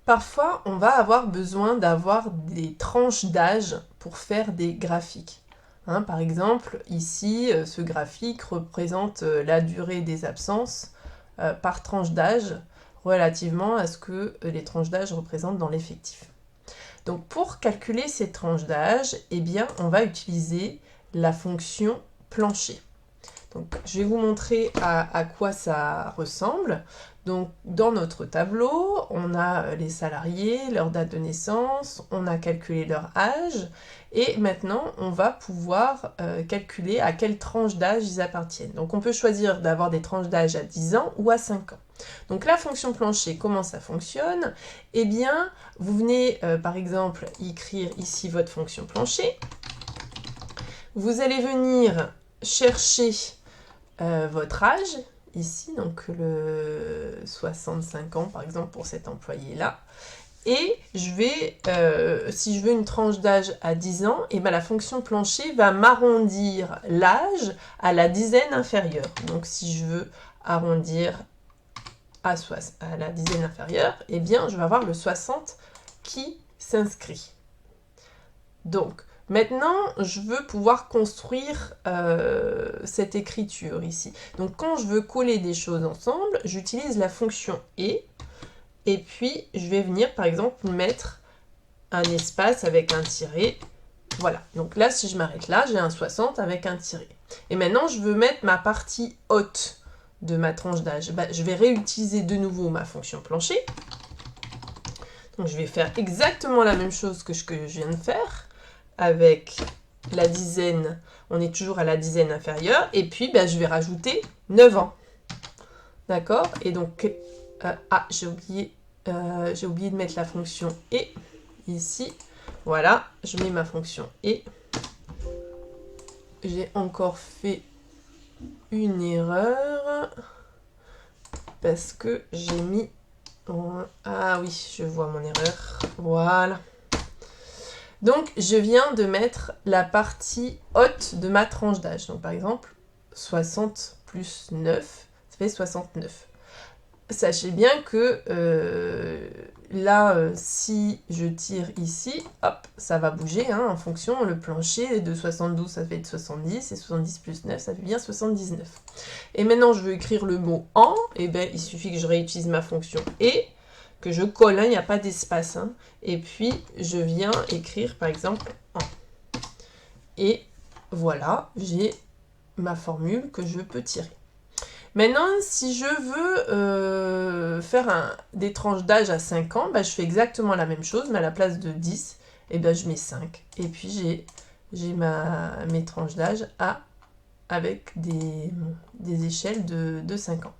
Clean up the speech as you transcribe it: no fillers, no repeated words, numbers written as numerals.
Parfois, on va avoir besoin d'avoir des tranches d'âge pour faire des graphiques. Hein, par exemple, ici, ce graphique représente la durée des absences par tranche d'âge relativement à ce que les tranches d'âge représentent dans l'effectif. Donc pour calculer ces tranches d'âge, eh bien, on va utiliser la fonction plancher. Donc, je vais vous montrer à quoi ça ressemble. Donc, dans notre tableau, on a les salariés, leur date de naissance, on a calculé leur âge, et maintenant, on va pouvoir calculer à quelle tranche d'âge ils appartiennent. Donc, on peut choisir d'avoir des tranches d'âge à 10 ans ou à 5 ans. Donc, la fonction plancher, comment ça fonctionne? Eh bien, vous venez, par exemple, écrire ici votre fonction plancher. Vous allez venir chercher votre âge, ici, donc le 65 ans par exemple pour cet employé-là. Et je vais, si je veux une tranche d'âge à 10 ans, et ben la fonction plancher va m'arrondir l'âge à la dizaine inférieure. Donc si je veux arrondir à la dizaine inférieure, eh bien je vais avoir le 60 qui s'inscrit. Donc, maintenant, je veux pouvoir construire cette écriture ici. Donc, quand je veux coller des choses ensemble, j'utilise la fonction et puis je vais venir, par exemple, mettre un espace avec un tiret. Voilà. Donc là, si je m'arrête là, j'ai un 60 avec un tiret. Et maintenant, je veux mettre ma partie haute de ma tranche d'âge. Je vais réutiliser de nouveau ma fonction plancher. Donc, je vais faire exactement la même chose que je viens de faire. Avec la dizaine, on est toujours à la dizaine inférieure, et puis je vais rajouter 9 ans. D'accord? Et donc, j'ai oublié de mettre la fonction et ici. Voilà, je mets ma fonction et. J'ai encore fait une erreur parce que j'ai mis. Ah oui, je vois mon erreur. Voilà. Donc, je viens de mettre la partie haute de ma tranche d'âge. Donc, par exemple, 60 plus 9, ça fait 69. Sachez bien que là, si je tire ici, hop, ça va bouger en fonction. Le plancher de 72, ça fait 70, et 70 plus 9, ça fait bien 79. Et maintenant, je veux écrire le mot « en », et bien, il suffit que je réutilise ma fonction « et », que je colle, il n'y a pas d'espace. Et puis, je viens écrire, par exemple, « en ». Et voilà, j'ai ma formule que je peux tirer. Maintenant, si je veux faire des tranches d'âge à 5 ans, je fais exactement la même chose, mais à la place de 10, je mets 5. Et puis, j'ai mes tranches d'âge avec des échelles de 5 ans.